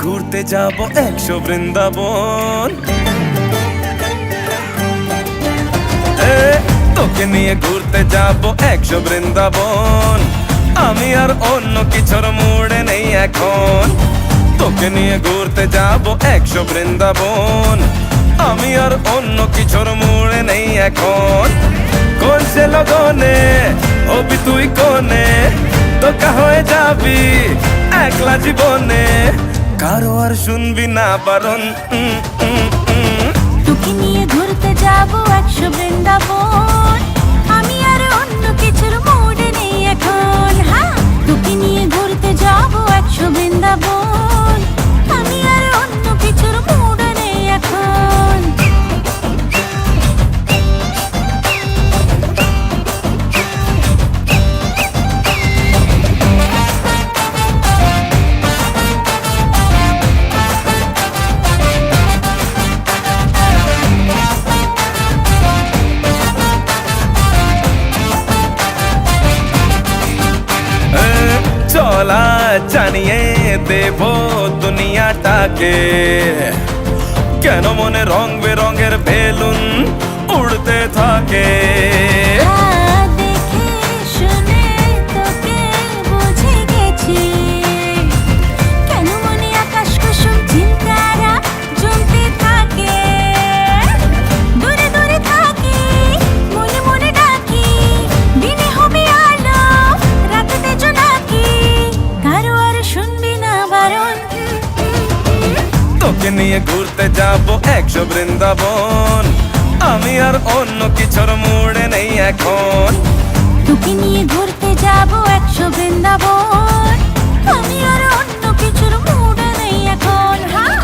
ঘুরতে যাব 100 বৃন্দাবন। তোকে নিয়ে ঘুরতে যাব 100 বৃন্দাবন। আমি আর অন্য কিছুর মুডে নেই এখন। তোকে নিয়ে ঘুরতে যাব 100 বৃন্দাবন। আমি আর অন্য কিছুর মুডে নেই এখন। কোন সে লগনে হবি তুই কোনে, তোকা হয়ে যাবি একলা জীবনে, কারো আর শুনবি না বারণ। তোকে নিয়ে ঘুরতে যাব 100 বৃন্দাবন। আমি আর অন্য কিছুর মুডে নেই এখন। হ্যাঁ, তোকে নিয়ে ঘুরতে যাব 100 বৃন্দাবন। আমি আর অন্য কিছুর মুডে নেই এখন। চলা জানিয়ে দেব দুনিয়াটাকে, কেন মনে রং বেরঙের বেলুন উড়তে থাকে। দেখে শুনে তোকে বুঝে গেছি, কেন মনে আকাশ কুসুম চিন্তারা জমতে থাকে। দূরে দূরে থাকি, মনে মনে ডাকি, দিনে হবে আলো রাতেতে জোনাকি, কারো আর শুনবি না বারণ। তোকে নিয়ে ঘুরতে যাব 100 বৃন্দাবন। আমি আর অন্য কিছুর মুডে নেই এখন। তোকে নিয়ে ঘুরতে যাব 100 বৃন্দাবন। আমি আর অন্য কিছুর মুডে নেই এখন। হ্যাঁ,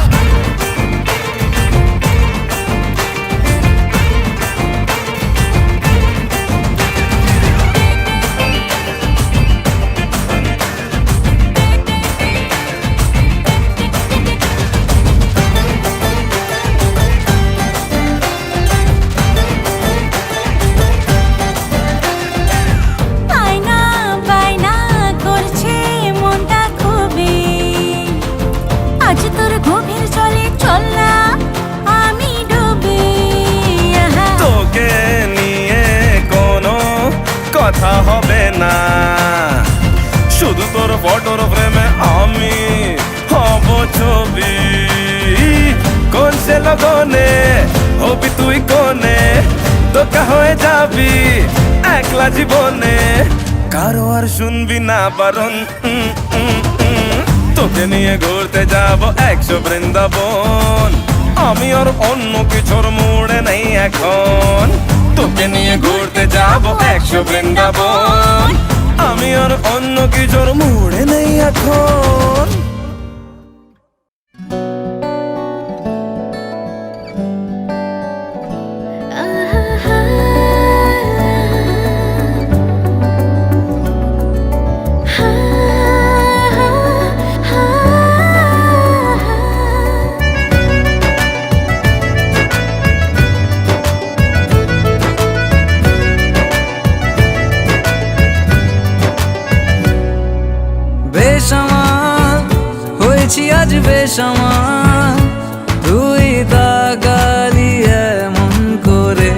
আয়না বায়না করছে মনটা খুবই, আজ তোর গভীর জলে চল না আমি ডুবি। আহা, তোকে নিয়ে কোনো কথা হবে না, শুধু তোর ফটোর ফ্রেমে আমি হব ছবি। কোন সে লগনে হবি তুই কোনে, তোকা হয়ে যাবি একলা জীবনে, কারো আর শুনবি না বারণ। তোকে নিয়ে ঘুরতে যাব 100 বৃন্দাবন। আমি আর অন্য কিছুর মুডে নেই এখন। তোকে নিয়ে ঘুরতে যাব 100 বৃন্দাবন। আমি আর অন্য কিছুর মুডে নেই এখন। বেসামাল হয়েছি আজ বেসামাল, তুই তাকালি এমন করে।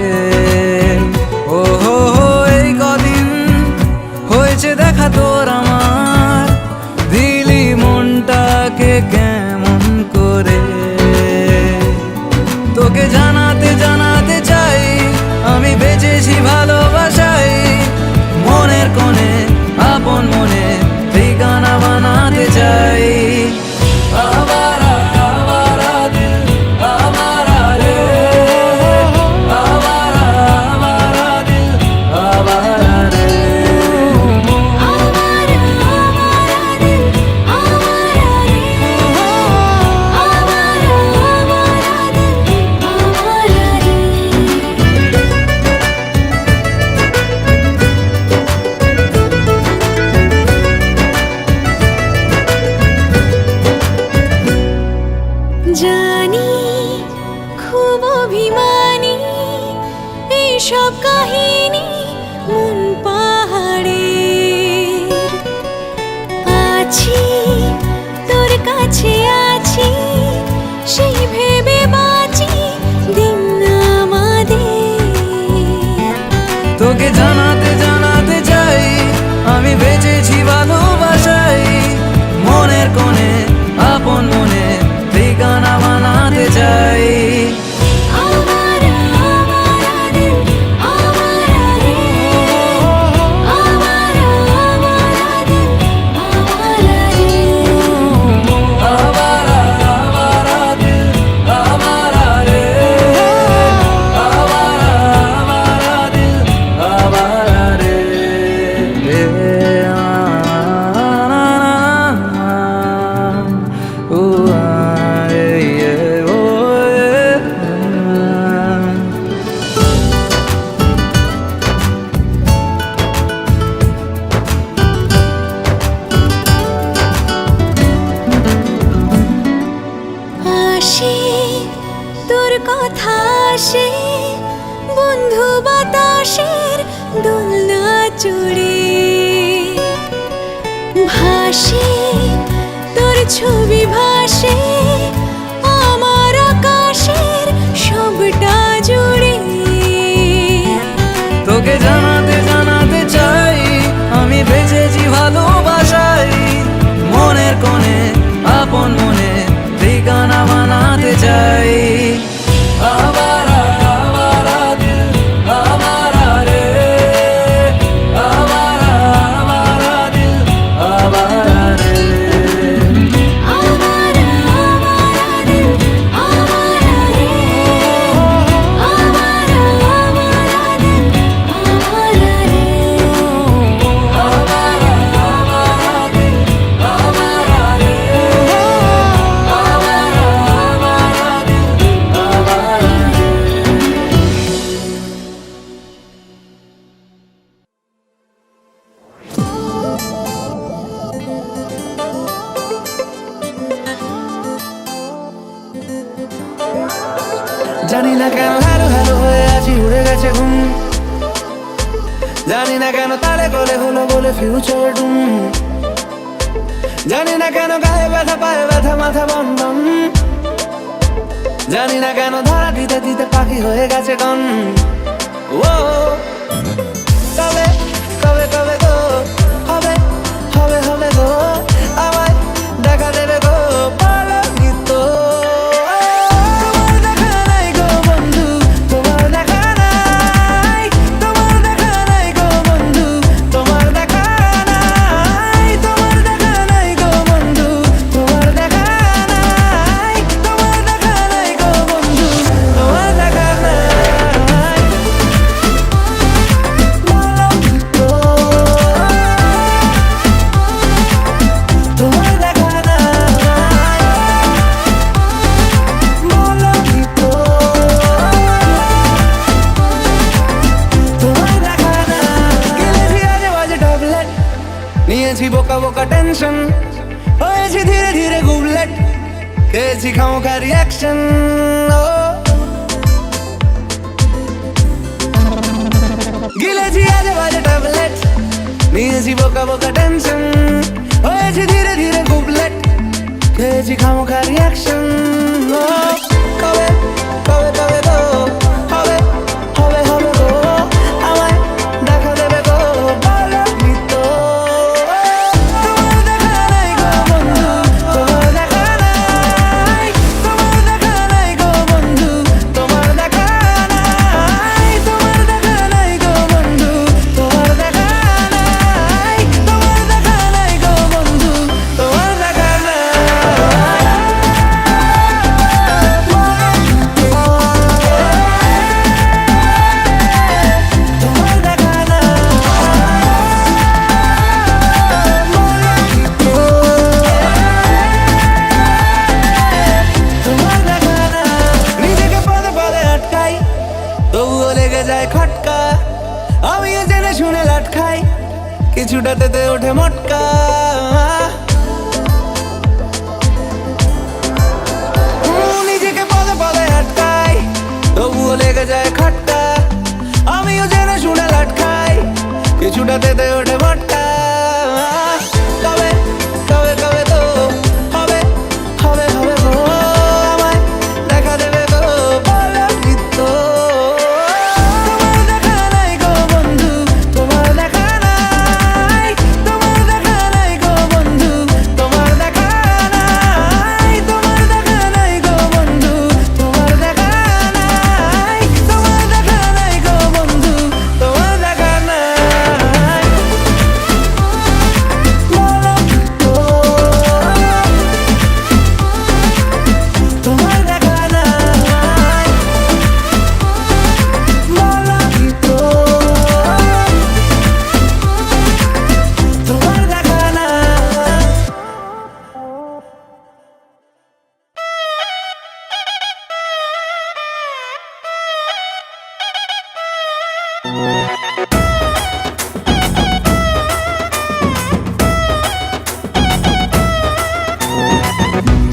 ও হো হো, এই কদিন হয়েছে দেখা তোর আমার, দিলি মনটাকে কেমন করে। তোকে জানাতে জানাতে চাই আমি বেঁচেছি ভালোবাসাই, মনের কোণে আপন মনে ঠিকানা বানাতে চাই। আবারা আবারা দিল আবারা রে, আবারা আবারা দিল আবারা রে। আমার দিল আমার রে, আমার দিল আমার রে। জানি খুব অভিমানী এইসব কাহিনী মন পাহাড়ের। আছি তোর কাছে আছি জানাতে জানাতে চাই আমি বেঁচেছি ভালোবাসাই মনের কোণে আপন মনে ঠিকানা বানাতে চাই आवारा आवारा दिल आवारा रे आवारा आवारा दिल आवारा रे आवारा आवारा दिल आवारा रे आवारा आवारा दिल आवारा रे ओ আসে তোর কথা আসে বন্ধু বাতাসের দোলনা চড়ে ভাসে তোর ছবি ভাসে আমার আকাশের সবটা জুড়ে তোকে জানাতে জানাতে চাই আমি বেঁচেছি ভালোবাসাই মনের কোণে আপন মনে ঠিকানা বানাতে চাই আবারা আবারা দিল আবারা রে আবারা আবারা দিল আবারা রে आवारा आवारा दिल आवारा रे आवारा आवारा दिल आवारा रे आवारा आवारा दिल आवारा रे आवारा आवारा दिल आवारा रे জানি না কেন হ্যালো হ্যালো হয়ে আছি উড়ে গেছে ঘুম জানি না কেন তালে গলে হলো বলে ফিউচার ডুম জানি না কেন গায়ে ব্যথা পায়ে ব্যথা মাথা বন বন জানি না কেন ধরা দিতে দিতে পাখি হয়ে গেছে গন ও কবে কবে কবে গো হবে হবে হবে গো আমায় দেখা দেবে গো বলো নিত্য তোমার দেখা নাই গো বন্ধু তোমার দেখা নাই তোমার দেখা নাই গো বন্ধু তোমার দেখা নাই তোমার দেখা নাই গো বন্ধু তোমার দেখা নাই তোমার দেখা নাই গো বন্ধু তোমার দেখা নাই বলো নিত্য তোমার দেখা নাই বলো নিত্য তোমার দেখা নাই গেলেছি আজে বাজে ট্যাবলেট নিয়েছি বোকা বোকা টেনশন হয়েছি ধীরে ধীরে গুবলেট খেয়েছি খামোখা রিয়াকশন গিলেছি আজে বাজে ট্যাবলেট নিয়েছি বোকা বোকা টেনশন হয়েছি ধীরে ধীরে গুবলেট খেয়েছি খামোখা রিয়াকশন কবে কবে কবে গো হবে হবে হবে গো আমায় দেখা দেবে গো বলো নিত্য তোমার দেখা নাই গো বন্ধু তোমার দেখা নাই তোমার দেখা নাই গো বন্ধু তোমার দেখা নাই তোমার দেখা নাই গো বন্ধু তোমার দেখা নাই তোমার দেখা নাই গো বন্ধু তোমার দেখা নাই কিছুটাতে ওঠে মটকা নিজেকে পদে পদে আটকাই তবুও লেগে যায় খটকা আমিও জেনে শুনে লাটকাই কিছুটাতে ওঠে মটকা কবে কবে কবে তো হবে হবে হবে গো আমায় দেখা দেবে গো বলো নিত্য তোমার দেখা নাই গো বন্ধু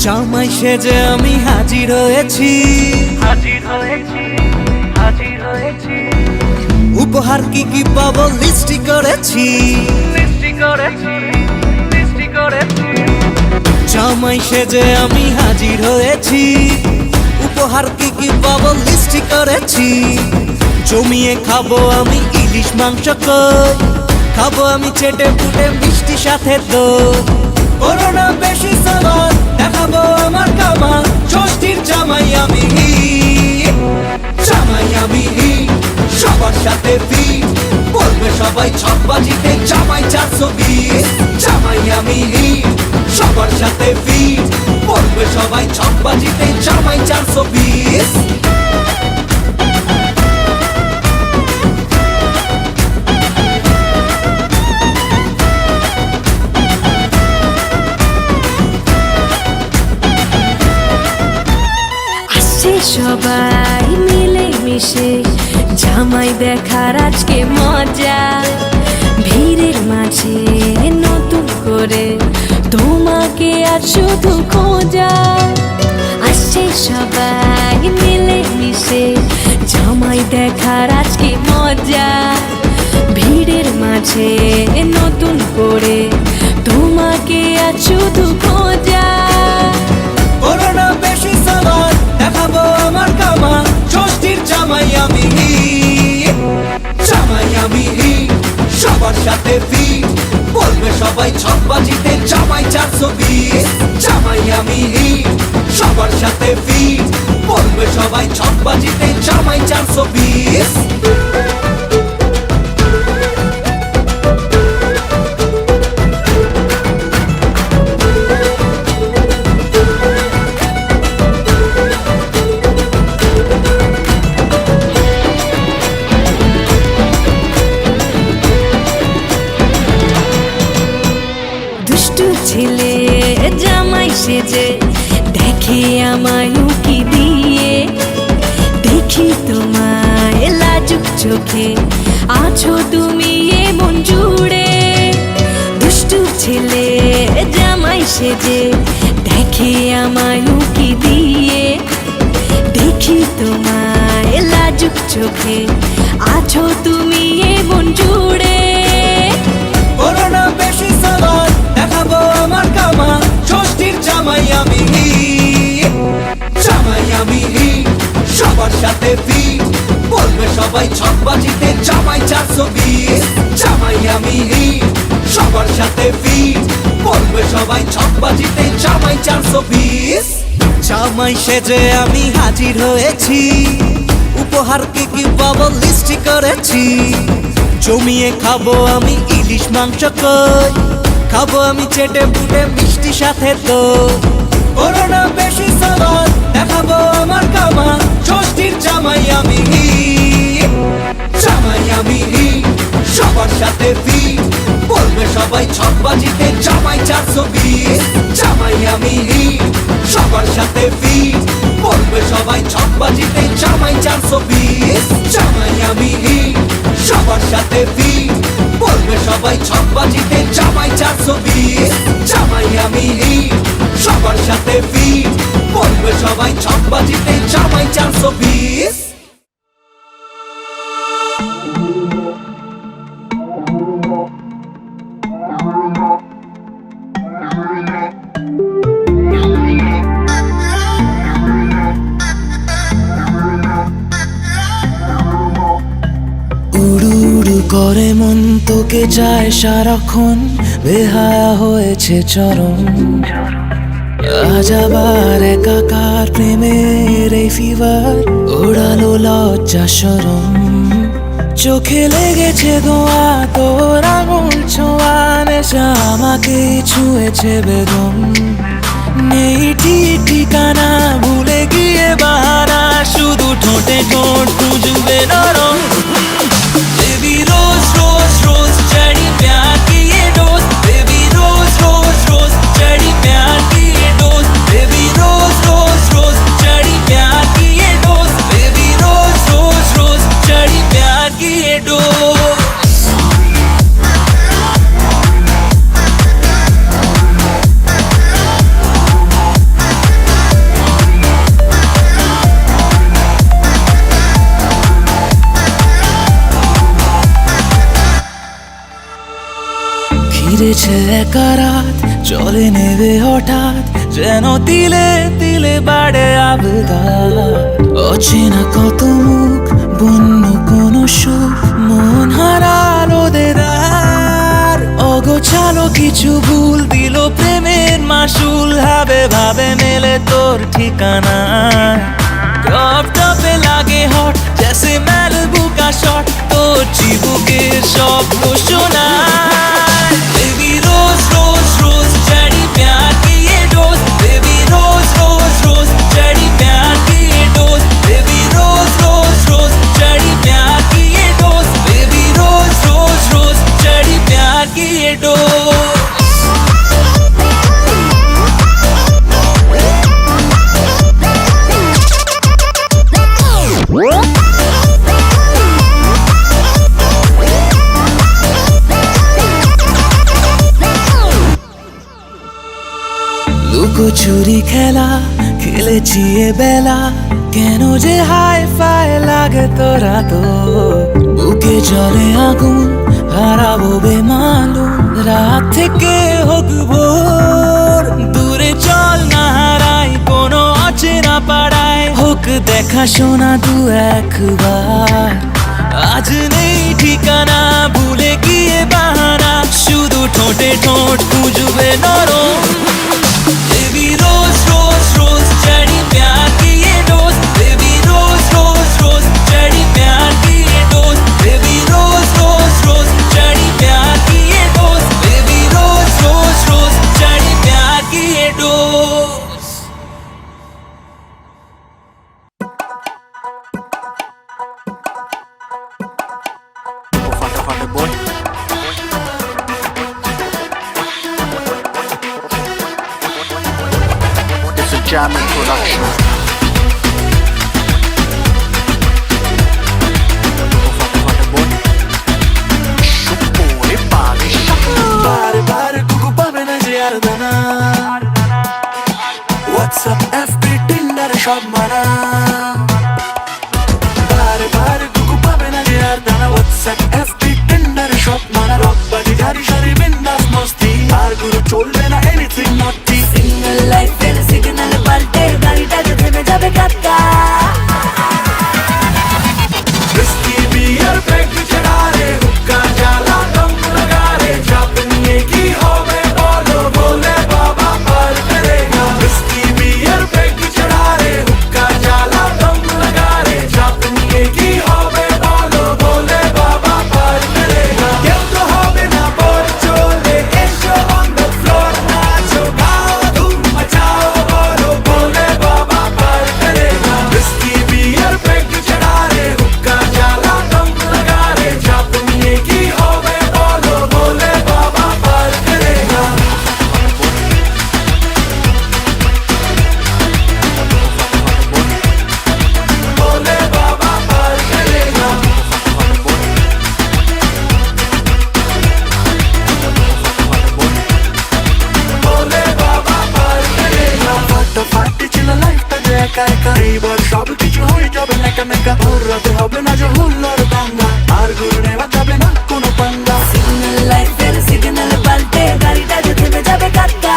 জামাই সেজে আমি হাজির হয়েছি, উপহার কি কি পাবো লিস্টি করেছি, জামাই সেজে আমি হাজির হয়েছি, উপহার কি কি পাবো লিস্টি করেছি। জমিয়ে খাবো আমি ইলিশ মাংস কই, খাবো আমি চেটে পুটে মিষ্টি সাথে দই। করোনা বেশি সামান দেখাবো আমার কামান, ষষ্ঠীর জামাই আমি জামাই আমি সবার সাথে ফিট, বলবে সবাই ছকবাজিতে জামাই 420। জামাই আমি সবার সাথে ফিট, বলবে সবাই ছকবাজিতে জামাই 420। সবাই মিলে মিশে জামাই দেখার আজকে মজা, ভিড়ের মাঝে নতুন করে তোমাকে আজ শুধু খোঁজা। আসছে সবাই মিলে মিশে জামাই দেখার আজকে মজা, ভিড়ের মাঝে নতুন করে তোমাকে আজ শুধু খোঁজা। করোনা বেশি সামান দেখাবো আমার কামান, ষষ্ঠীর জামাই আমি জামাই আমি সবার সাথে ফিট, বলবে সবাই ছকবাজিতে জামাই 420। জামাই আমি সবার সাথে ফিট, বলবে সবাই ছকবাজিতে জামাই 420। ছেলে জামাই সেজে দেখে আমায় উকি দিয়ে, দেখি তোমায় লাজুক চোখে আছো তুমি এমন জুড়ে। দুষ্টু ছেলে জামাই সেজে দেখে আমায় উকি দিয়ে, দেখি তোমায় লাজুক চোখে আছো তুমি এমন জুড়ে। করোনা বেশি সামান দেখাবো আমার কামান, ষষ্ঠীর জামাই আমি জামাই আমি সবার সাথে ফিট, বলবে সবাই ছকবাজিতে জামাই 420। জামাই আমি সবার সাথে ফিট, বলবে সবাই ছকবাজিতে জামাই 420। জামাই সেজে আমি হাজির হয়েছি, উপহার কি কি পাবো লিস্টি করেছি। জমিয়ে খাবো আমি ইলিশ মাংস কই, খাবো আমি চেটে পুটে মিষ্টি সাথে দই। করোনা বেশি সামান দেখাবো আমার কামান, ষষ্ঠীর জামাই আমি জামাই আমি সবার সাথে ফিট, বলবে সবাই ছকবাজিতে জামাই 420। জামাই আমি সবার সাথে ফিট, বলবে সবাই ছকবাজিতে জামাই 420। জামাই আমি সবার সাথে ফিট, বলবে সবাই ছকবাজিতে জামাই 420। জামাই আমি সবার সাথে ফিট, বলবে সবাই ছকবাজিতে জামাই 420। করে মন তোকে চায় সারাক্ষণ, বেহায়া হয়েছে চরম। আজ আবার একাকার প্রেমের এই ফিভার ওড়ালো লজ্জা শরম। চোখে লেগেছে দোয়া তোর আঙুল ছোঁয়া, নেশা আমাকে ছুঁয়েছে বেদম। নেই ঠিক ঠিকানা ভুলে গিয়ে বাহানা, শুধু ঠোঁটে ঠোঁট খুঁজবে নরম। Baby rose rose rose चढ़ी प्यार की ये dose, Baby rose rose rose चढ़ी प्यार की ये dose, Baby rose rose rose चढ़ी प्यार की ये dose, Baby rose rose rose चढ़ी प्यार की ये डोज। বলছে একা রাত চলে নেবে হঠাৎ, যেন তিলে তিলে বাড়ে আবেদন। অচেনা কত মুখ, বন্য কোনো সুখ, মন হারালো দেদার। অগোছালো কিছু ভুল দিল প্রেমের মাসুল, ভাবে ভাবে মেলে তোর ঠিকানা। টপ টপে লাগে হট जैसे मैलबू का शॉट, तो चिबुके शब्द शोना। बेबी रोज रोज रोज चढ़ी प्यार की ये डोज, बेबी रोज रोज रोज चढ़ी प्यार की ये डोज, बेबी रोज रोज रोज चढ़ी प्यार की ये डोज, बेबी रोज रोज रोज चढ़ी प्यार की ये डोज। লুকোচুরি খেলা খেলেছি এ বেলা, কেন যে হাই ফাই লাগে তোরা তো। বুকে জলে আগুন হারাবো বেমালুম, রাত থেকে হোক ভোর। দূরে চল না হারাই কোনো অচেনা পাড়ায়, হোক দেখা শোনা দু একবার। আজ নেই ঠিকানা, ভুলে গিয়ে বাহানা, শুধু ঠোঁটে ঠোঁট খুঁজবে নরম। बेबी रोज रोज रोज चढ़ी प्यार की ये डोज, बेबी रोज रोज रोज चढ़ी प्यार की ये डोज, बेबी रोज रोज रोज चढ़ी प्यार की ये डोज, बेबी रोज रोज रोज चढ़ी प्यार की ये डोज। फटाफट बोल Jamming Production. Bare bare kuku pabe na jardana, WhatsApp FB Tinder shop mana. Bare bare kuku pabe na jardana, WhatsApp FB Tinder shop mana. Rock body jari shari bindas masti, ar guru cholbe na anything naughty. Single life এর signal পাল্টে গাড়িটা যে থেমে যাবে কাকা। Whiskey beer peg chada re, hucka jala dum laga re, chapniye ki hobe bolo bole baba par karega. Whiskey beer peg chada re, hucka jala dum laga re, chapniye ki hobe bolo bole baba par karega. Keu to hobe na por chole, esho on the floor nacho, gao dhum machao bolo bole baba par karega. Whiskey beer peg chada re, hucka jala dum laga re, chapniye ki hobe bolo bole baba par karega. Bole baba par karega. Bole baba par karega. फटाफट चला लाइफটা যে একা একা, এইবার সব কিছু হয়ে যাবে একা একা। ভোর রাতে হবে না যে হুল্লোড় দাঙ্গা, আর গুরু নেওয়া যাবে না কোনো পাঙ্গা। সিঙ্গেল লাইফ এর সিগন্যাল পাল্টে গাড়িটা যে থেমে যাবে কাকা।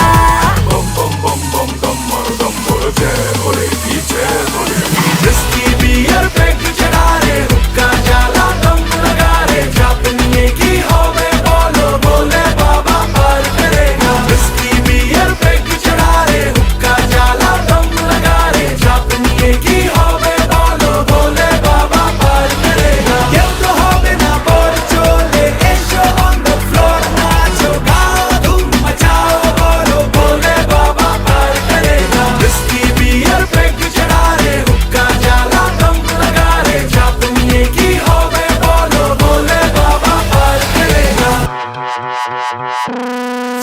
Whiskey beer peg chada re, hucka jala dum laga re, chapniye ki hobe bolo bole baba par karega. Whiskey beer peg chada re, hucka jala dum laga re, chapniye ki hobe bolo bole baba par karega. Keu to hobe na por chole, esho on the floor nacho, gao dhum machao bolo bole baba par karega. Whiskey beer peg chada re, hucka jala dum laga re, chapniye ki hobe bolo bole baba par karega.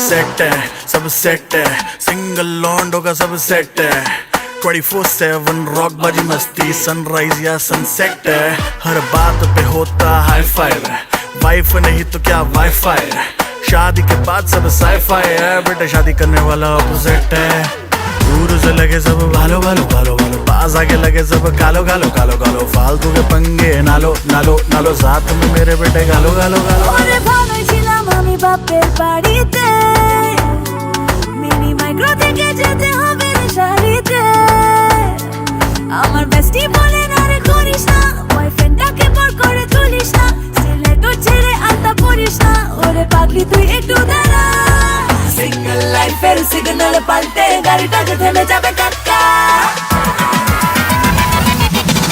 Set है सब set है, single लॉन्डो का सब set है। 24/7 rock बजी मस्ती, sunrise या sunset है। हर बात पे होता हाई फाई, वाइफ नहीं तो क्या वाईफाई। शादी के बाद सब साईफाई है, बेटा शादी करने वाला अपोजिट है। दूर से लगे सब भालो भालो भालो भालो, पास आके लगे सब कालो कालो कालो कालो। फालतू के पंगे नालो नालो नालो, साथ में मेरे बेटे गालो गालो गालो। ওরে ভালোই ছিলাম আমি বাপের বাড়িতে, মিনি মাইক্রো থেকে যেতে হবে না শাড়িতে। আমার বেস্টি বলে না রে করিস না, বয়ফ্রেন্ডটাকে বর করে তুলিস না, সিলেটো ছেড়ে আলতা পরিস না, ওরে পাগলি তুই একটু দাঁড়া। সিঙ্গেল লাইফের সিগন্যাল পাল্টে গাড়িটাকে থেমে যাবে কাটকা।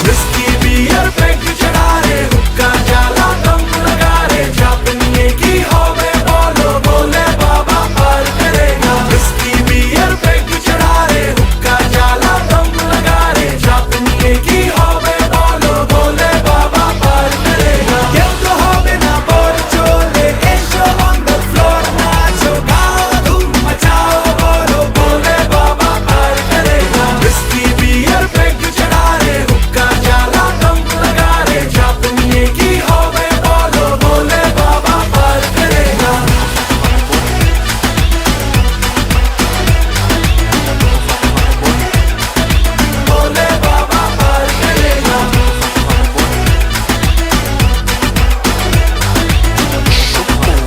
Whiskey beer peg चढ़ा रे हुक्का जाला दम लगा रे जापनिए की होवे बोलो बोले बाबा पार करेगा Whiskey beer peg चढ़ा रे हुक्का जाला दम लगा रे जापनिए की होवे बोलो बोले बाबा पार करेगा क्यों तो होवे ना बोर चोले एशो on the floor नाचो गाओ धूम मचाओ बोलो बोले बाबा पार करेगा Whiskey beer peg चढ़ा रे हुक्का जाला दम लगा रे जापनिए की होवे बोलो बोले बाबा पार करेगा बोले बाबा पार करेगा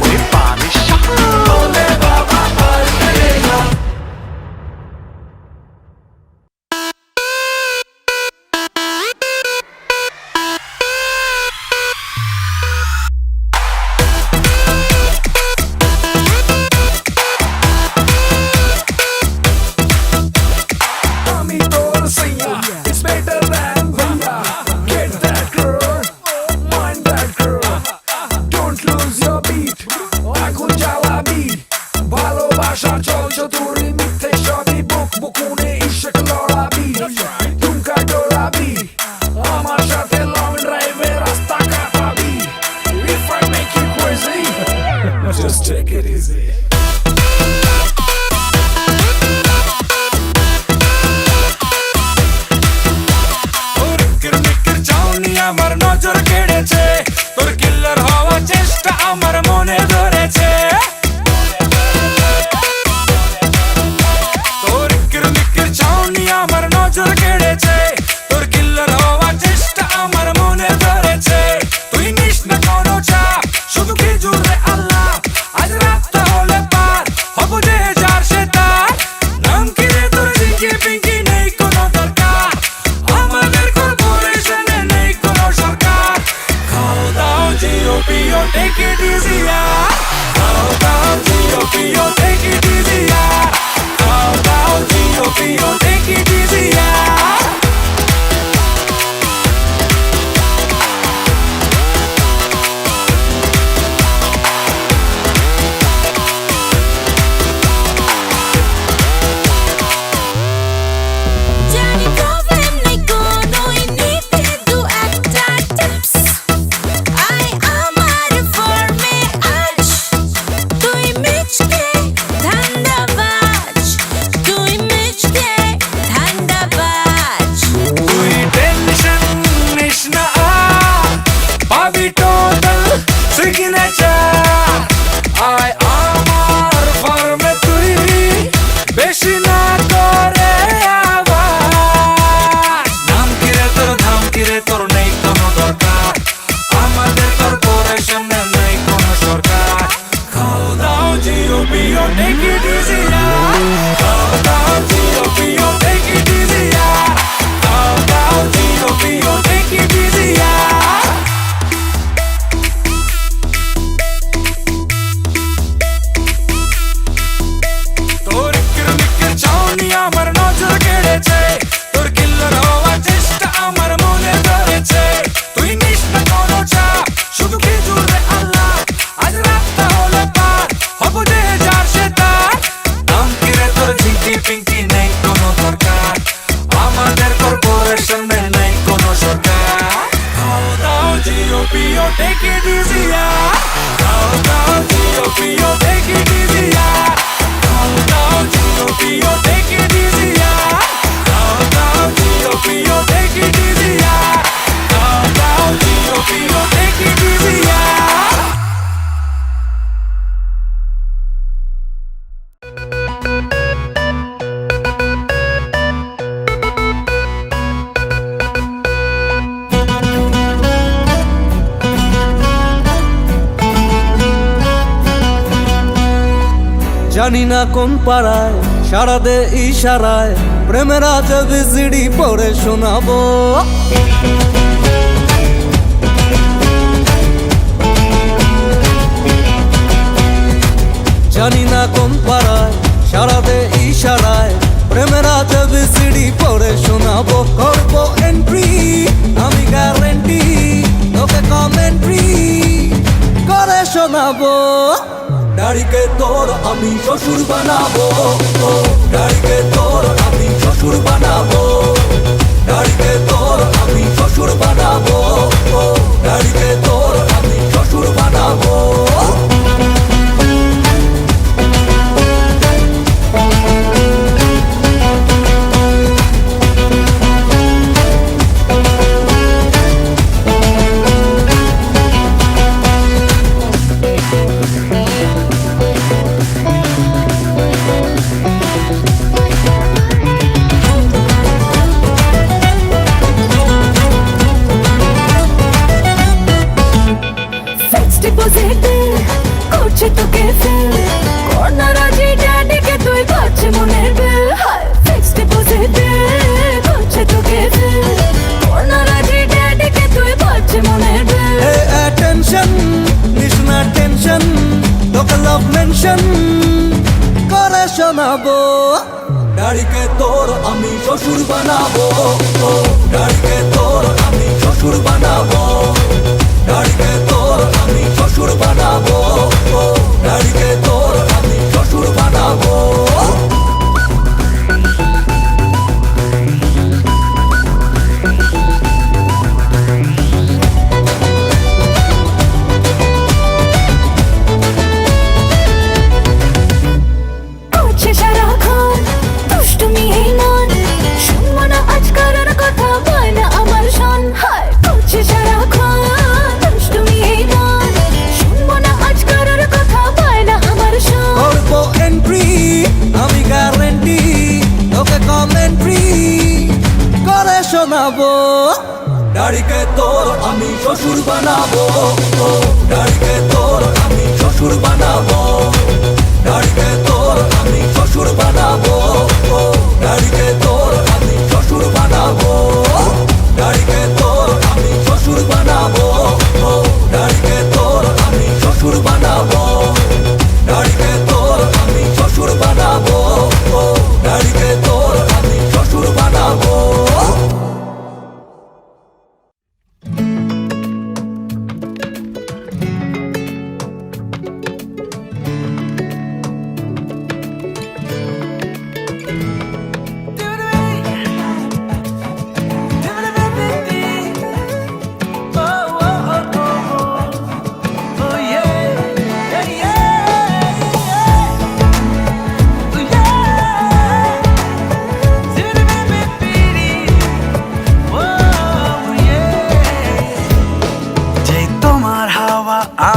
Oye, panisha. बोले बाबा पार करेगा Mami Torcilla, it's better than Bhaiya. Get that girl, mind that girl. Don't lose your beat. আগুন জ্বালাবি ভালোবাসার চল চতুরি মিথ্যে সবই বুক বুকুনে ইশক লড়াবি তুমকা ডোরাবি আমার সাথে লং ড্রাইভে রাস্তা কাটাবি If I make you crazy, just take it easy. আমার নজর কেড়েছে তোর কিল্লার হওয়া চেষ্টা আমার মনে ধরেছে তোর কিরমিকের চাউনি আমার নজর কেড়েছে তোর কিল্লার হওয়া চেষ্টা আমার মনে ধরেছে তুই নিস না কোনো চাপ শুধু কি জুড়ে আল্লাহ আজ রাতটা হলে পার হব যে যার সে তার নাম কি রে তোর জিঙ্কি পিঙ্কি নেই কোনো দরকার আমাদের কর্পোরেশনে নেই কোনো সরকার খাও দাও জিও পিও টেক ইট ইজি খাও দাও জিও পিও টেক ইট ইজি খাও দাও জিও পিও টেক ইট ইজি জানি না কোন পাড়ায় সারা দে ইশারায় প্রেমের আজব বিজিডি পড়ে শোনাবো। জানি না কোন পাড়ায় সারা দে ইশারায় প্রেমের আজব বিজিডি পড়ে শোনাবো। করবো এন্ট্রি আমি গ্যারেন্টি, তোকে কমেন্ট্রি করে শোনাবো। ডাড়িকে তোর আমি শ্বশুর বানাবো, ডাড়িকে তোর আমি শ্বশুর বানাবো, ডাড়িকে তোর আমি শ্বশুর বানাবো, ডাড়িকে তোর আমি শ্বশুর বানাবো। করছে তোকে ফেল কর্নার আজি ড্যাডিকে তুই করছে মনের বেল। ফিক্সড ডিপোজিট করছে তোকে ফেল কর্নার আজি ড্যাডিকে তুই করছে মনের বেল। Hey attention, নিস না টেনশন, তোকে লাভ মেনশন করে শোনাবো। ডাড়িকে তোর আমি শ্বশুর বানাবো, ডাড়িকে তোর আমি শ্বশুর বানাবো, ডাড়িকে তোর আমি শ্বশুর বানাবো, ডাড়িকে তোর আমি শ্বশুর বানাবো। করছে সারাক্ষণ দুষ্টুমি এই মন, শুনবো না আজকাল আর কথা বয় না আমার শোন। করছে সারাক্ষণ দুষ্টুমি এই মন, শুনবো না আজকাল আর কথা বয় না আমার শোন। করবো এন্ট্রি আমি গ্যারেন্টি, তোকে কমেন্ট্রি করে শোনাবো। ডাড়িকে তোর আমি শ্বশুর বানাবো, ডাড়িকে তোর আমি শ্বশুর বানাবো, ডাড়িকে তোর আমি শ্বশুর বানাবো, ডাড়িকে তোর আমি শ্বশুর বানাবো, ডাড়িকে তোর আমি শ্বশুর বানাবো, ডাড়িকে তোর আমি শ্বশুর বানাবো, ডাড়িকে তোর আমি শ্বশুর বানাবো, ডাড়িকে তোর আমি শ্বশুর বানাবো।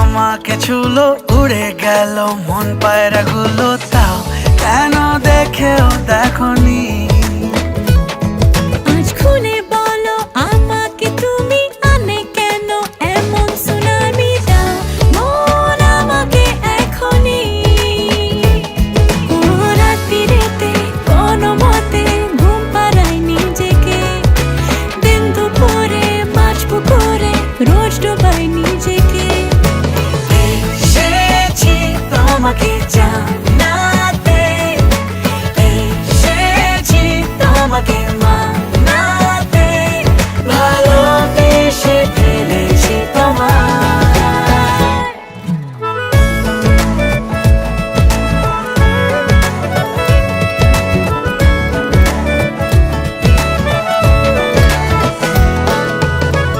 আমাকে ছুলো উড়ে গেল মন পায়রা গুলো, তাও কেন দেখেও দেখনি। আজ খুলে বলো আমাকে তুমি আনে কেন এমন সুনামি দাও মন আমাকে এখনই। রাত্রিরেতে কোনো মতে ঘুম পাড়াই নিজেকে, দিন দুপুরে মাছ পুকুরে রোজ ডোবাই নিজেকে। এসেছি তোমাকে জানাতে, এসেছি তোমাকে মানাতে, ভালোবেসে ফেলেছি তোমায়।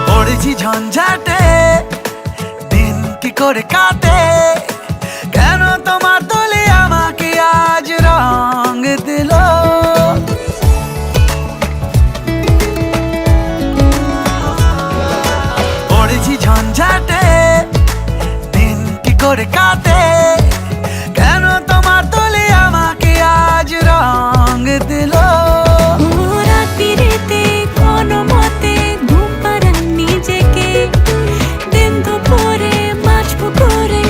পড়েছি ঝঞ্ঝাটে দিন কি করে কাটে, কেন তোমার দলে আমাকে আজ রং দিল। পড়েছি ঝঞ্ঝাটে দিন কি করে কাটে, কেন তোমার দলে আমাকে আজ রং দিল। রাত্রিরেতে কোনো মতে ঘুম পাড়াই নিজেকে, দিন দুপুরে মাছ পুকুরে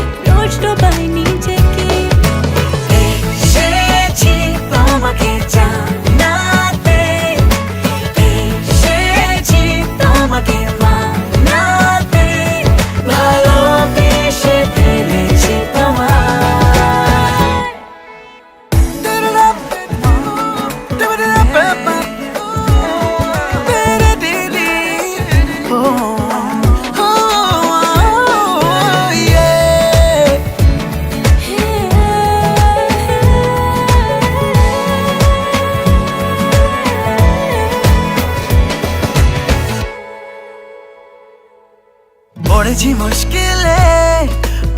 পড়েছি মুশকিলে,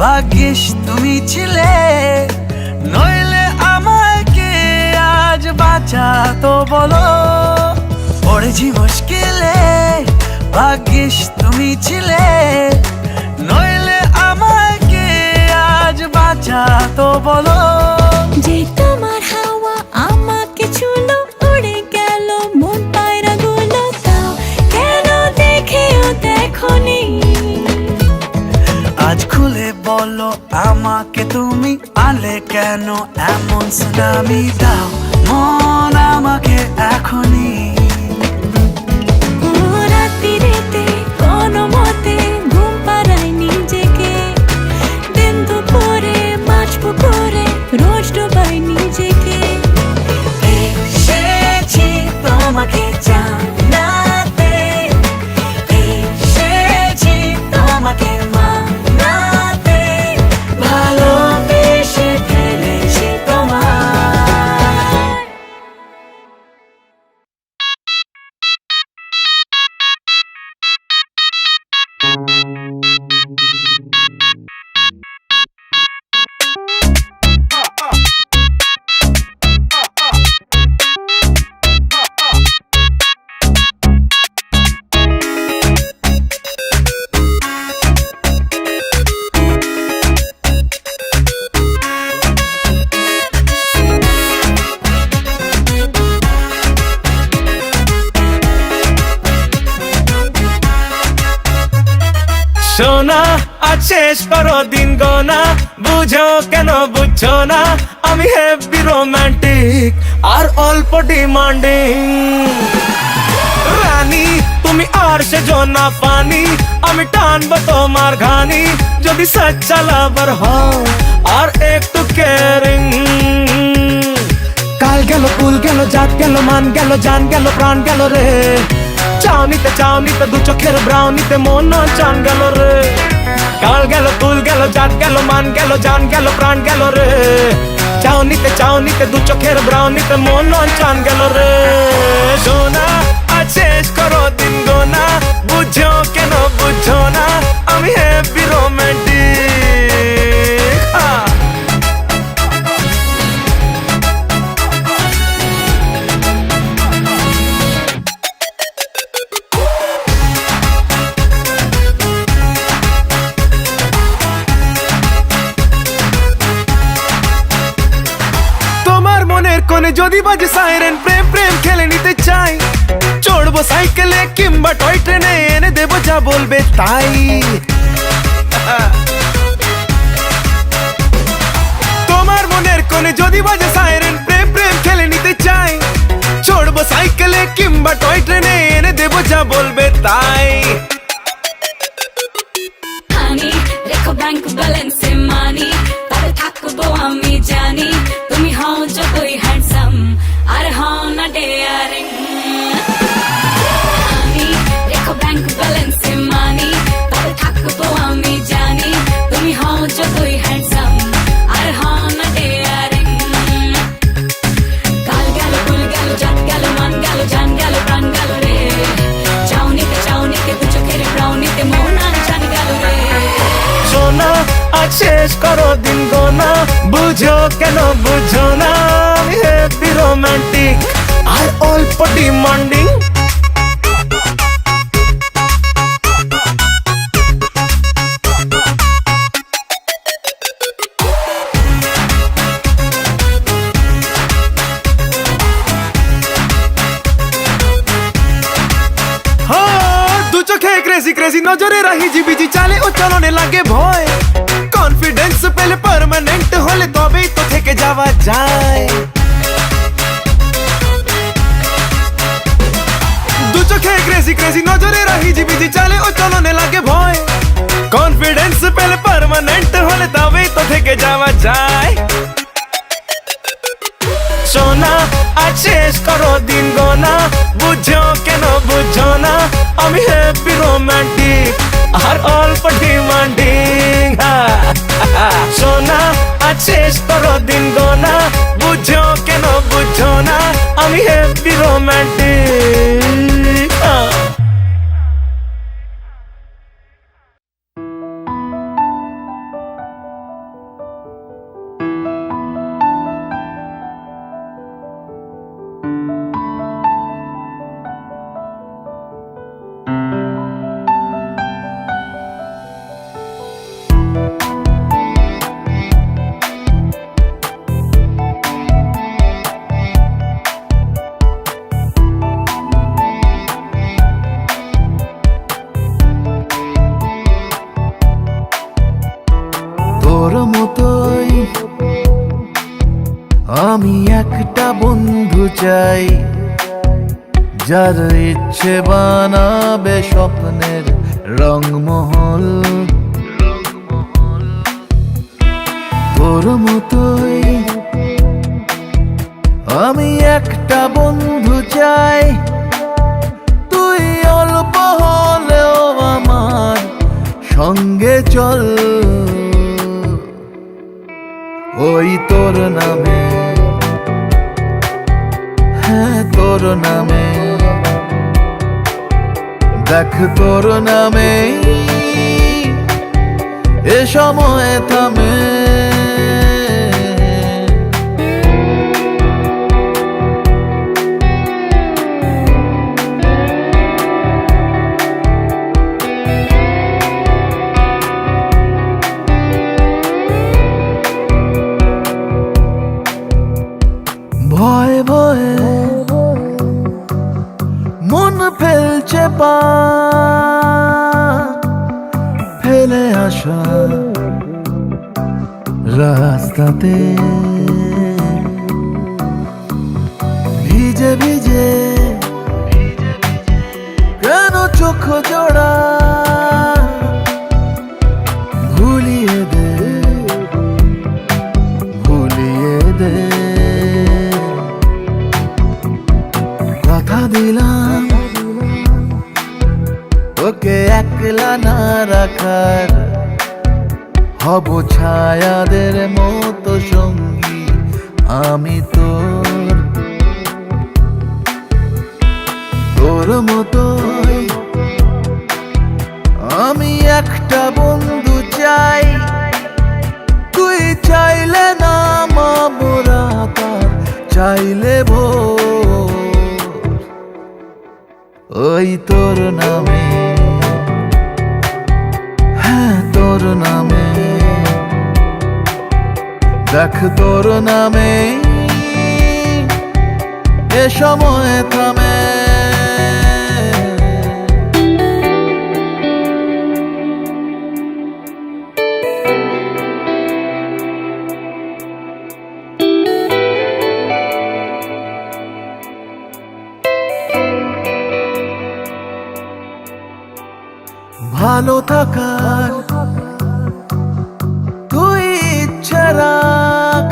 ভাগ্যিস তুমি ছিলে, নইলে আমায় কে আজ বাঁচাতো বলো। পড়েছি মুশকিলে, ভাগ্যিস তুমি ছিলে, নইলে আমায় কে আজ বাঁচাতো বলো। যে তোমার হাওয়া আমাকে ছুলো, উড়ে গেল মন পায়রা গুলো, তাও কেন দেখেও দেখোনি। আজ খুলে বলো আমাকে তুমি, আনলে কেন এমন সুনামি, দাও মন আমাকে এখনই। রাতিরেতে কোনো মতে ঘুম পাড়াই নিজেকে, দিন দুপুরে মাছ পুকুরে রোজ ডোবাই নিজেকে। এসেছি তোমাকে জানাতে, এসেছি তোমাকে মানাতে, ভালোবেসে ফেলেছি তোমায়। সোনা আজ শেষ করো দিন গোনা, বুঝো কেন বুঝছো না, আমি হেভি রোমান্টিক আর অল্প ডিমান্ডিং। রানী তুমি আর সে জোনা পানি, আমি টানবো তোমার ঘানি, যদি সচ্চা লাভার হও আর একটু কেয়ারিং। কাল গেল কুল গেল জাত গেল মান গেল জান গেল প্রাণ গেল রে, চাউনিতে দু চোখের ব্রাউনিতে মন চান গেল রে। কাল গেল কুল গেল জাত গেল মান গেল জান গেল প্রাণ গেল রে, চাউনিতে দু চোখের ব্রাউনিতে মন চান গেল রে। সোনা আজ শেষ করো দিন গোনা, বুঝো কেন বুঝো না, আমি হেভি রোমান্টিক। তোমার মনের কোণে যদি বাজে সাইরেন, প্রেম প্রেম খেলে নিতে চাই, চড়বো সাইকেলে কিংবা টয় ট্রেনে, এনে দেবো যা বলবে তাই। তোমার মনের কোণে যদি বাজে সাইরেন, প্রেম প্রেম খেলে নিতে চাই, চড়বো সাইকেলে কিংবা টয় ট্রেনে, এনে দেবো যা বলবে তাই। হানি রেখো ব্যাংক ব্যালেন্সে মানি, তবে থাকবো আমি জানি, তুমি হও যতই হ্যান্ডসাম আর হও না ডেয়ারিং। হানি রেখো ব্যাংক ব্যালেন্সে মানি, তবে থাকবো আমি জানি, তুমি হও যতই হ্যান্ডসাম আর হও না ডেয়ারিং। কাল গেল কুল গেল জাত গেল মান গেল জান গেল প্রাণ গেল রে, চাউনিতে দু চোখের ব্রাউনিতে মন চান গেল রে। সোনা আজ শেষ করো দিন গোনা, বুঝো কেন বুঝো না, আমি হেভি রোমান্টিক আর অল্প ডিমান্ডিং। দু চোখে ক্রেজি ক্রেজি নজরে রাহি জিবিজি চালে ও চলনে লাগে ভয়, কনফিডেন্স পেলে পার্মানেন্ট হলে তবেই তো থেকে যাওয়া যায়। দু চোখে ক্রেজি ক্রেজি নজরে রাহি জিবিজি চালে ও চলনে লাগে ভয়, কনফিডেন্স পেলে পার্মানেন্ট হলে তবেই তো থেকে যাওয়া যায়। সোনা আজ শেষ করো দিন গোনা, বুঝো কেন বুঝো না, আমি হেভি রোমান্টিক আর অল্প ডিমান্ডিং। সোনা আজ শেষ করো দিন গোনা, বুঝো কেন বুঝো না, আমি হেভি রোমান্টিক। যার ইচ্ছে বানাবে স্বপ্নের রংমহল। তোর মতোই আমি একটা বন্ধু চাই, তুই অল্প হলেও আমার সঙ্গে চল। ওই তোর নামে, হ্যাঁ তোর নামে, দেখ তোর নামে এ সময় থামে। ভয়ে ভয়ে মন ফেলছে পা, ফেলে আসা রাস্তাতে ভিজে ভিজে কেন চোখ জোড়া, ভুলিয়ে দে ভুলিয়ে দে। কথা দিলাম ওকে একলা না রাখার, হব ছায়াদের মতো সঙ্গী আমি তোর। তোর মতোই আমি একটা বন্ধু চাই, তুই চাইলে না মামরা তার, চাইলে ভোর। ওই তোর নামে, হ্যাঁ তোর নামে, দেখ তোর নামে এ সময় থামে। ভালো থাকার তুই ইচ্ছে রাখ,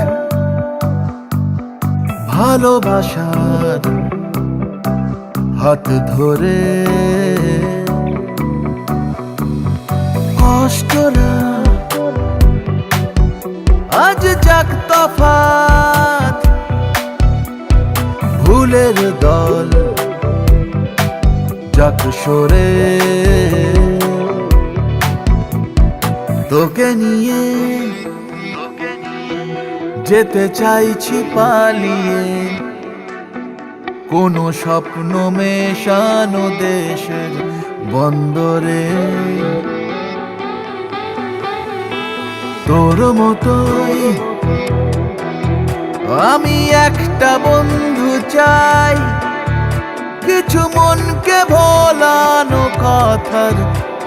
ভালোবাসার হাত ধরে কষ্টরা আজ যাক তফাৎ, ভুলের দল যাক সরে। তোকে নিয়ে যেতে চাইছি পালিয়ে, কোনো স্বপ্ন মেশানো দেশের বন্দরে। তোর মতোই আমি একটা বন্ধু চাই, কিছু মনকে ভোলানো কথার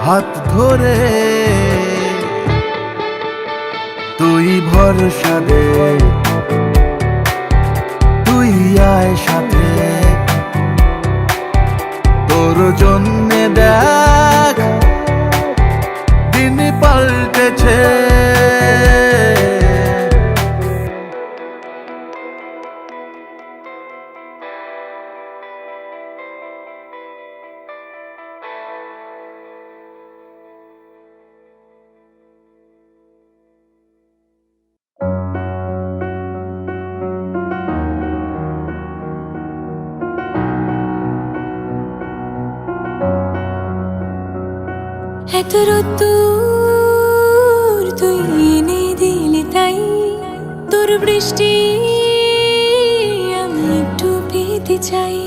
হাত ধরে। তুই ভরসা দে, তুই আয় সাথে, তোর জন্যে দেখ দিন পাল্টেছে। এত রোদ্দুর তুই এনে দিলি তাই, তোর বৃষ্টি আমি একটু পেতে চাই।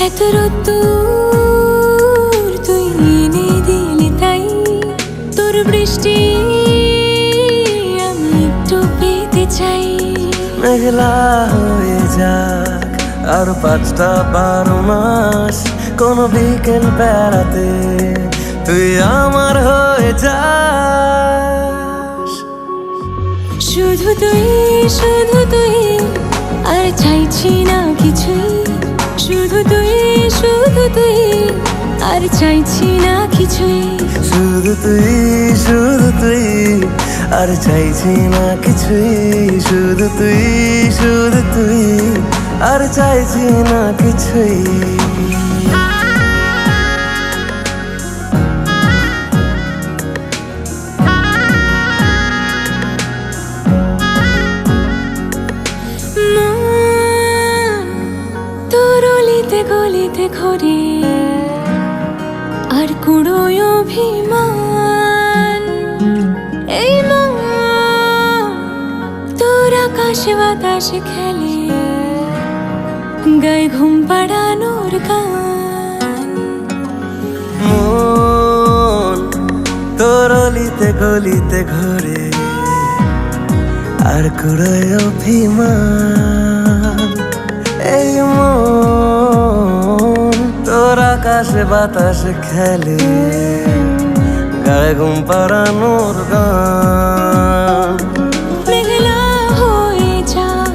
এত রোদ্দুর তুই এনে দিলি তাই, তোর বৃষ্টি চাই। মেঘলা হয়ে যাক আর 5টা 12 মাস, কোনো বিকেল বেড়াতে তুই আমার যাস। শুধু তুই আর চাইছি না কিছুই, শুধু তুই আর চাইছি না কিছুই। শুধু তুই আর চাইছি না কিছুই, শুধু তুই আর চাইছি না কিছুই। তোর অলিতে গলিতে ঘরে আর কুড়োয় অভিমান, এই মন তোর আকাশে বাতাসে খেলে, গায়ে ঘুম পাড়ানোর গান। মন তোর অলিতে গলিতে ঘরে আর কুড়ায় অভিমান, এই মন তোর আকাশে বাতাসে খেলে, গায়ে ঘুম পাড়ানোর গান। মেঘলা হয়ে যাক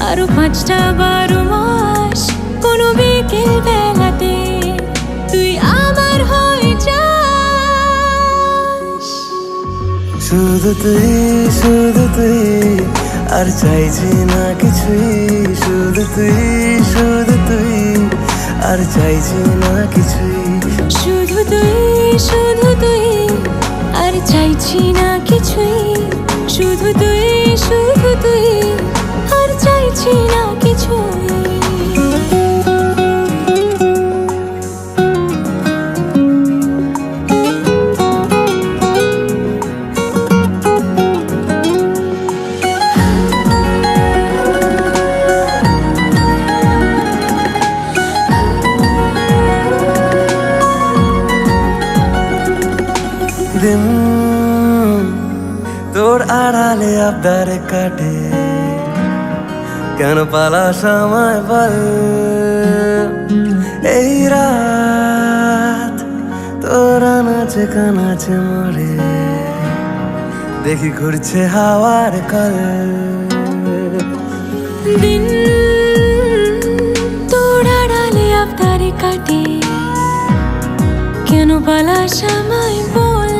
আরো 5টা-12 মাস, কোনো বিকেল বেলাতে তুই আমার হয়ে যাস। শুধু তুই আর চাইছি না কিছুই, শুধু তুই আর চাইছি না কিছুই। শুধু তুই আর চাইছি না কিছুই, শুধু তুই আর চাইছি না কিছুই। দিন তোর আড়ালে আবদারে কাটে, কেন পালাস আমায় বল। এই রাত তোর আনাচে কানাচে মরে, দেখি ঘুরছে হাওয়ার কল। দিন তোর আড়ালে আবদারে কাটে, কেন পালাস আমায় বল।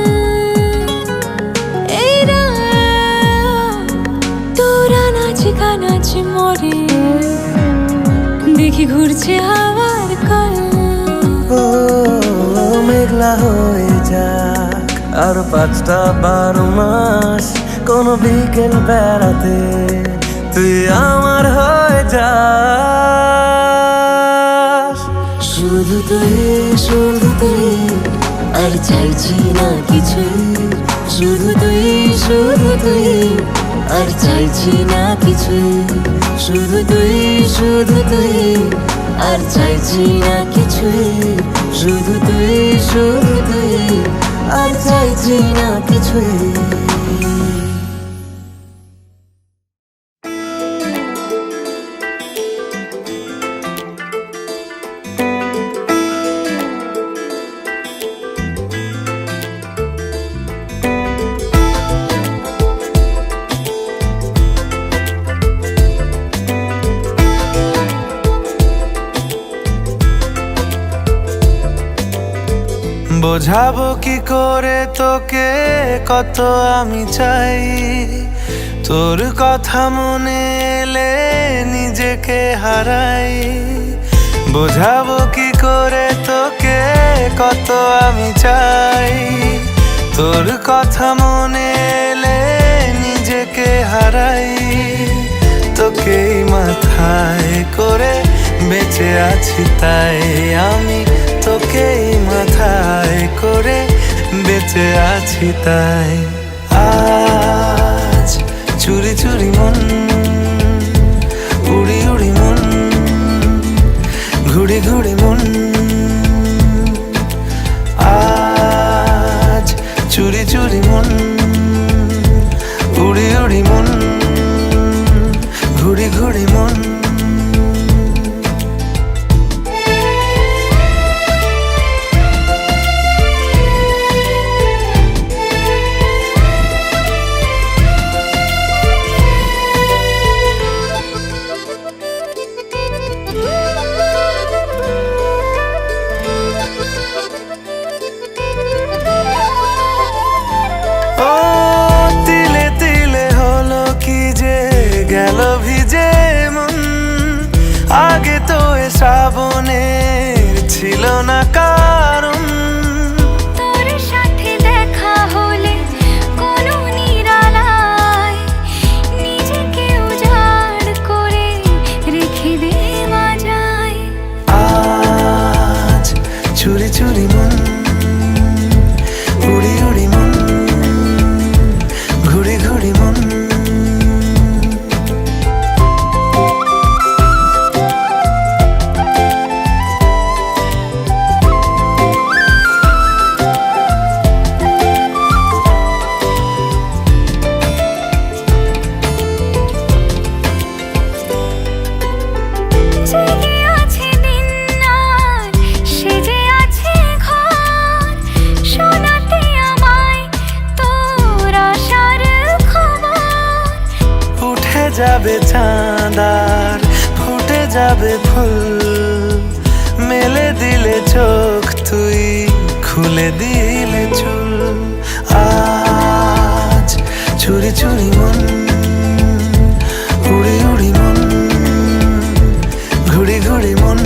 এই রাত তোর আনাচে কানাচে মরে, দেখি ঘুরছে হাওয়ার কল। ও মেঘলা হয়ে যাক আর 5টা-12 মাস, কোনো বিকেল বেড়াতে তুই আমার হয়ে যাস। শুধু তুই আর চাইছি না কিছুই, শুধু তুই আর চাইছি না কিছুই। শুধু তুই আর চাইছি না কিছুই, শুধু তুই আর চাইছি না কিছুই। বোঝাবো কি করে তোকে কত আমি চাই, তোর কথা মনে এলে নিজেকে হারাই। বোঝাবো কি করে তোকে কত আমি চাই, তোর কথা মনে এলে নিজেকে হারাই। তোকেই মাথায় করে বেঁচে আছি তাই আমি, তোকেই মাথায় করে বেঁচে আছি তাই। আজ চুরি চুরি মন, উড়ি উড়ি মন, ঘুড়ি ঘুড়ি মন। আজ চুরি চুরি মন, উড়ি উড়ি মন, ঘুড়ি ঘুড়ি মন। যাবে চাঁদার ফুটে যাবে ফুল মেলে দিলে চোখ তুই খুলে দিলে চুল আজ চুরি চুরি মন উড়ি উড়ি মন ঘুড়ি ঘুড়ি মন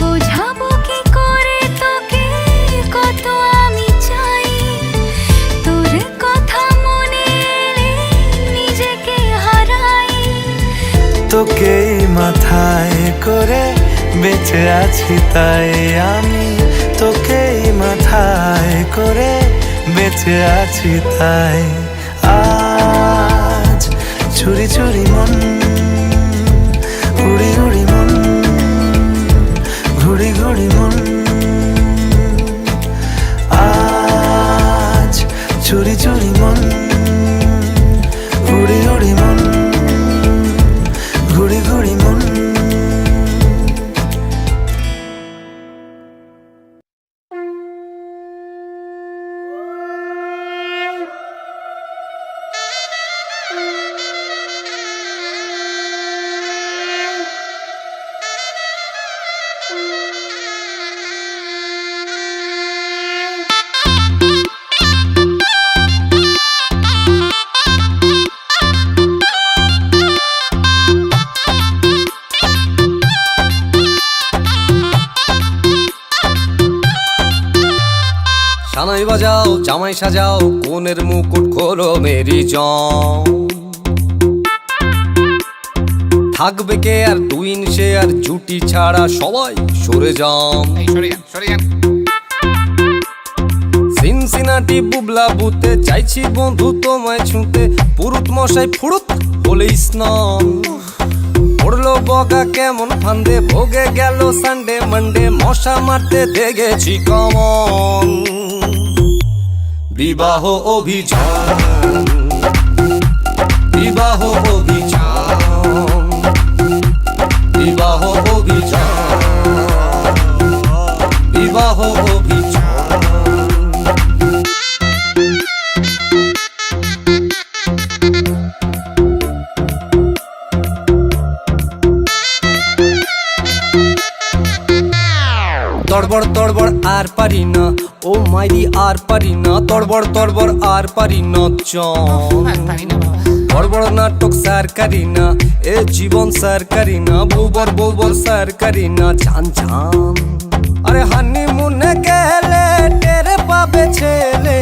বোঝাবো কি করে তোকে কত আমি চাই তোর কথা মনে এলে নিজেকে হারাই তোকে মাথায় করে বেঁচে আছি তাই আমি তোকে মাথায় করে বেঁচে আছি তাই আজ চুরি চুরি মন উড়ি উড়ি মন ঘুড়ি ঘুড়ি মন আজ চুরি চুরি মন উড়ি উড়ি মন ঘুড়ি ঘুড়ি মন সানাই বাজাও জামাই সাজাও কোনের মুকুট খোলো মেরি জন থাকবে কে আর টুইন সে আর জুটি ছাড়া সবাই সরে যান সিনসিনাটি বুবলা বুতে চাইছি বন্ধু তোমায় ছুঁতে পুরুত মশাই ফুরুত বলে স্নান পড়লো বগা কেমন ফান্দে ভোগে গেল সানডে মানডে মশা মারতে দেখেছি কমন বিবাহ অভিযান বিবাহ অভিযান বিবাহ অভিযান বিবাহ অভিযান তড়বড় তড়বড় আর পারি না ও মাইরি আর পারি না তড়বড় তড়বড় আর পারি না বড় বড় নাটক স্যার করি না এ জীবন স্যার করি না বৌবর বৌবর স্যার করি না চান চান আরে হানিমুনে গেলে টেরে পাবে ছেলে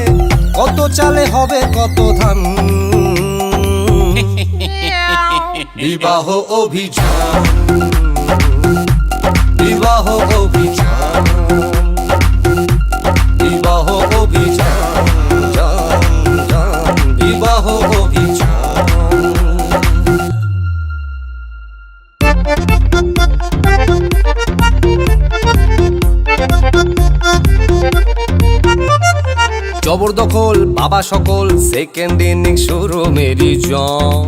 কত চালে হবে কত ধান বিবাহ অভিযান বিবাহ অভিযান বিবাহ অভিযান বিবাহ অভিযান জবরদখল বাবা সকল সেকেন্ড ইনিংস শুরু মেরি জন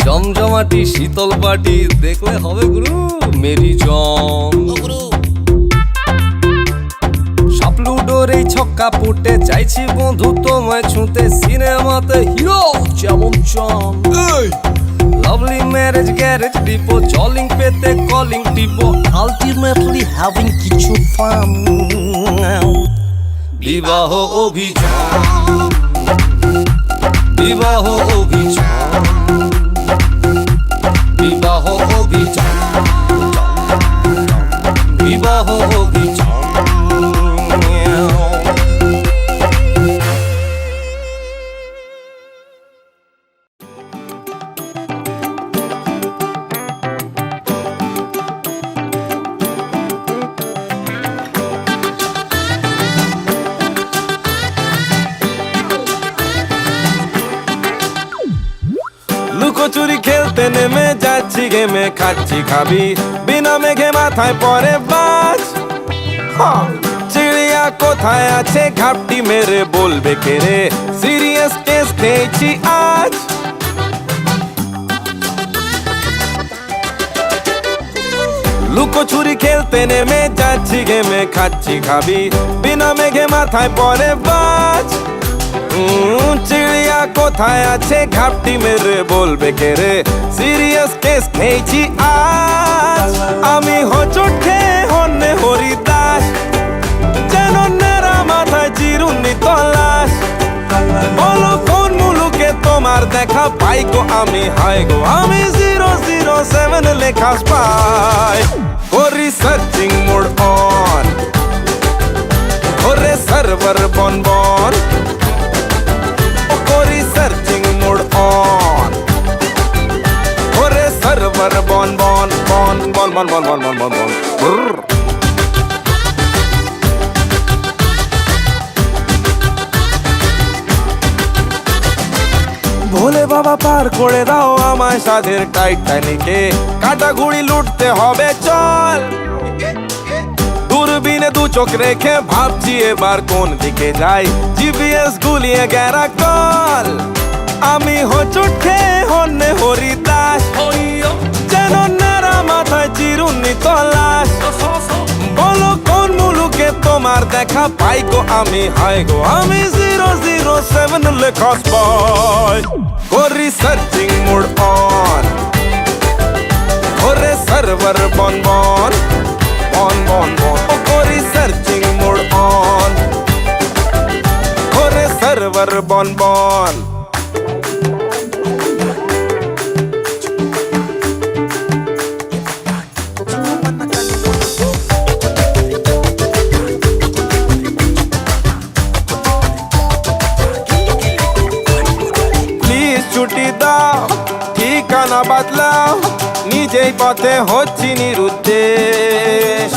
জমজমাটি শীতল পাটি দেখলে হবে গুরু মেরি জন সাপলুডোর এই ছক্কা পুটে চাইছি বন্ধু তোমায় ছুঁতে সিনেমাতে হিরো যেমন চান লাভলি ম্যারেজ গ্যারেজ ডিপো জলিং পেতে কলিং টিপো আলটিমেটলি হ্যাভিং কিছু ফান বিবাহ অভিযান বিবাহ অভিযান বিবাহ অভিযান বিবাহ অভিযান লুকোচুরি খেলতে নেমে যাচ্ছি গেমে খাচ্ছি খাবি বিনা মেঘে মাথায় পরে বাজ চিড়িয়া কোথায় আছে ঘাপটি মেরে বলবে কে রে সিরিয়াস কেস খেয়েছি আজ লুকোচুরি খেলতে নেমে যাচ্ছি গেমে খাচ্ছি খাবি বিনা মেঘে মাথায় পরে বাজ চিড়িয়া কোথায় আছে ঘাপটি মেরে বলবে কে রে সিরিয়াস কেস খেয়েছি আজ আমি হোঁচট খেয়ে হন্যে হরিদাস যেন নেড়া মাথায় চিরুনি তলাশ বলো কোন মুলুকে তোমার দেখা পাই গো আমি হাই গো আমি 007 লেখা পাই করি সার্চিং মোড অন ওরে সার্ভার বন বন করি সার্চিং মোড অন ওরে সার্ভার বন বন বন বন বন বন বন বন বন বন ভোলে বাবা পার করে দাও আমায় সাধের টাইটানিকে কাটাগুড়ি লুটতে হবে চল দূরবীনে দু চোখ রেখে ভাবছি এবার কোন দিকে যাই জিপিএস গুলিয়ে গেরা কল আমি হোঁচট খেয়ে হন্যে হরিদাস যেন নারা মাথায় চিরুনি তলাশ বলো কোন মুলুকে তোমার দেখা পাই গো আমি হাই গো আমি 007 লেখা পাই করি সার্চিং মোড অন ওরে সার্ভার বন বন বন বন বন করি সার্চিং মোড অন ওরে সার্ভার বন বন ছুটি দাও ঠিকানা বদলাও নিজেই পথে হচ্ছি নিরুদ্দেশ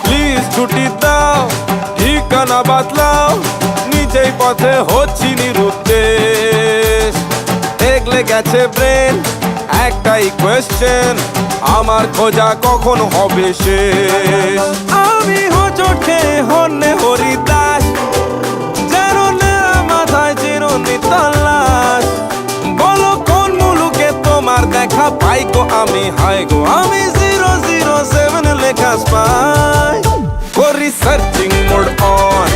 প্লিজ ছুটি দাও ঠিকানা বদলাও নিজেই পথে হচ্ছি নিরুদ্দেশ দেখলে গেছে ব্রেন একটাই কোয়েশ্চেন আমার খোঁজা কখন হবে শেষ আমি হোঁচট খেয়ে হন্যে হরিদাস তলাশ বলো কোন মুলুকে তোমার দেখা পাই গো আমি হাই গো আমি 007 লেখা পাই করি সার্চিং মোড অন